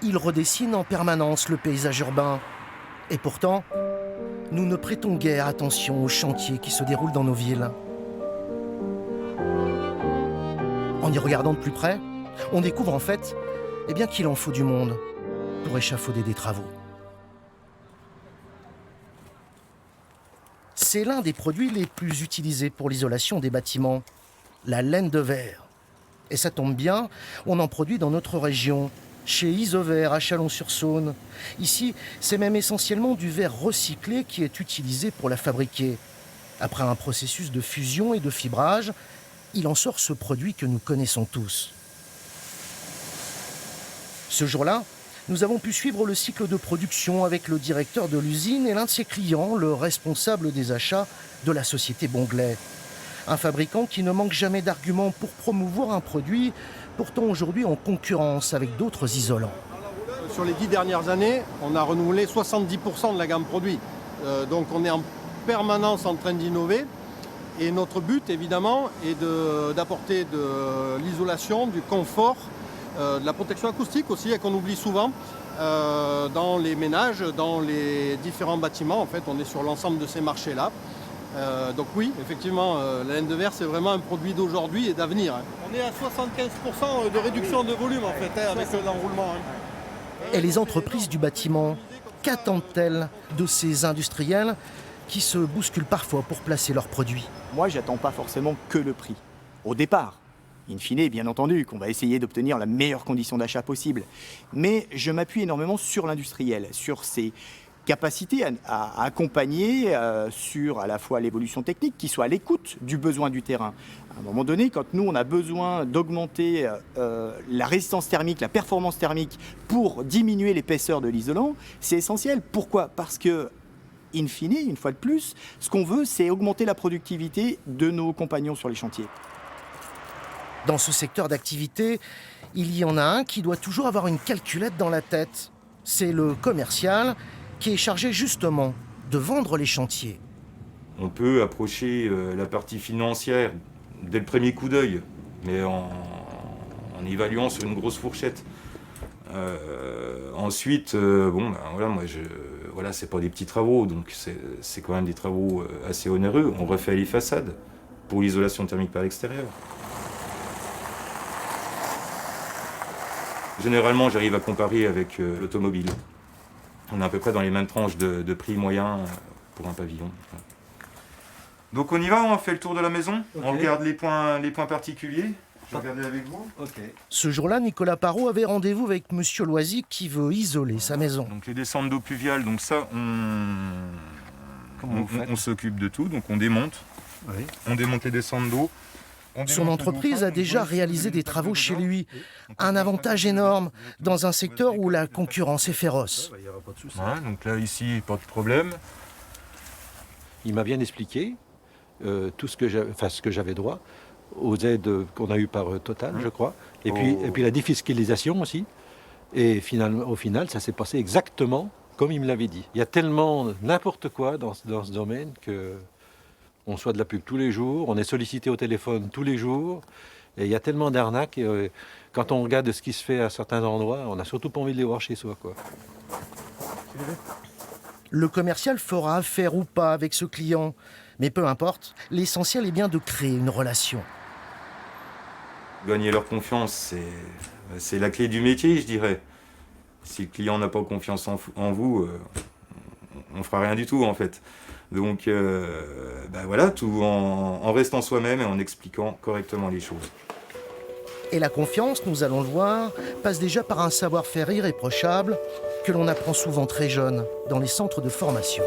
Il redessine en permanence le paysage urbain. Et pourtant, nous ne prêtons guère attention aux chantiers qui se déroulent dans nos villes. En y regardant de plus près, on découvre en fait qu'il en faut du monde pour échafauder des travaux. C'est l'un des produits les plus utilisés pour l'isolation des bâtiments, la laine de verre. Et ça tombe bien, on en produit dans notre région, chez Isover à Chalon-sur-Saône. Ici, c'est même essentiellement du verre recyclé qui est utilisé pour la fabriquer. Après un processus de fusion et de fibrage, il en sort ce produit que nous connaissons tous. Ce jour-là, nous avons pu suivre le cycle de production avec le directeur de l'usine et l'un de ses clients, le responsable des achats de la société Bonglet. Un fabricant qui ne manque jamais d'arguments pour promouvoir un produit, pourtant aujourd'hui en concurrence avec d'autres isolants. Sur les 10 dernières années, on a renouvelé 70% de la gamme produit. Donc on est en permanence en train d'innover. Et notre but, évidemment, est d'apporter de l'isolation, du confort, de la protection acoustique aussi, et qu'on oublie souvent, dans les ménages, dans les différents bâtiments. En fait, on est sur l'ensemble de ces marchés-là. Donc oui, effectivement, la laine de verre, c'est vraiment un produit d'aujourd'hui et d'avenir. On est à 75% de réduction de volume, en fait, avec l'enroulement. Et les entreprises du bâtiment, qu'attendent-elles de ces industriels qui se bousculent parfois pour placer leurs produits? Moi, j'attends pas forcément que le prix. Au départ, in fine, bien entendu, qu'on va essayer d'obtenir la meilleure condition d'achat possible. Mais je m'appuie énormément sur l'industriel, sur ses capacités à accompagner sur à la fois l'évolution technique, qui soit à l'écoute du besoin du terrain. À un moment donné, quand nous, on a besoin d'augmenter la résistance thermique, la performance thermique pour diminuer l'épaisseur de l'isolant, c'est essentiel. Pourquoi ? Parce que in fine, une fois de plus, ce qu'on veut, c'est augmenter la productivité de nos compagnons sur les chantiers. Dans ce secteur d'activité, il y en a un qui doit toujours avoir une calculette dans la tête. C'est le commercial qui est chargé justement de vendre les chantiers. On peut approcher la partie financière dès le premier coup d'œil, mais en évaluant sur une grosse fourchette. Ensuite, c'est pas des petits travaux, donc c'est quand même des travaux assez onéreux. On refait les façades pour l'isolation thermique par l'extérieur. Généralement, j'arrive à comparer avec l'automobile. On est à peu près dans les mêmes tranches de prix moyen pour un pavillon. Donc on y va, on fait le tour de la maison, okay. On regarde les points particuliers. Je vais regarder avec vous. Okay. Ce jour-là, Nicolas Parot avait rendez-vous avec Monsieur Loisy qui veut isoler sa maison. Donc les descentes d'eau pluviale, donc ça, on s'occupe de tout, donc on démonte. Oui. On démonte les descentes d'eau. Son entreprise a déjà réalisé des travaux chez lui. Un avantage énorme dans un secteur où la concurrence est féroce. Ouais, donc là, ici, pas de problème. Il m'a bien expliqué tout ce que j'avais droit aux aides qu'on a eues par Total, je crois. Et puis la défiscalisation aussi. Et au final, ça s'est passé exactement comme il me l'avait dit. Il y a tellement n'importe quoi dans ce domaine que... On reçoit de la pub tous les jours, on est sollicité au téléphone tous les jours. Et il y a tellement d'arnaques. Quand on regarde ce qui se fait à certains endroits, on n'a surtout pas envie de les voir chez soi, quoi. Le commercial fera affaire ou pas avec ce client. Mais peu importe, l'essentiel est bien de créer une relation. Gagner leur confiance, c'est la clé du métier, je dirais. Si le client n'a pas confiance en vous, on ne fera rien du tout, en fait. Donc tout en restant soi-même et en expliquant correctement les choses. Et la confiance, nous allons le voir, passe déjà par un savoir-faire irréprochable que l'on apprend souvent très jeune dans les centres de formation.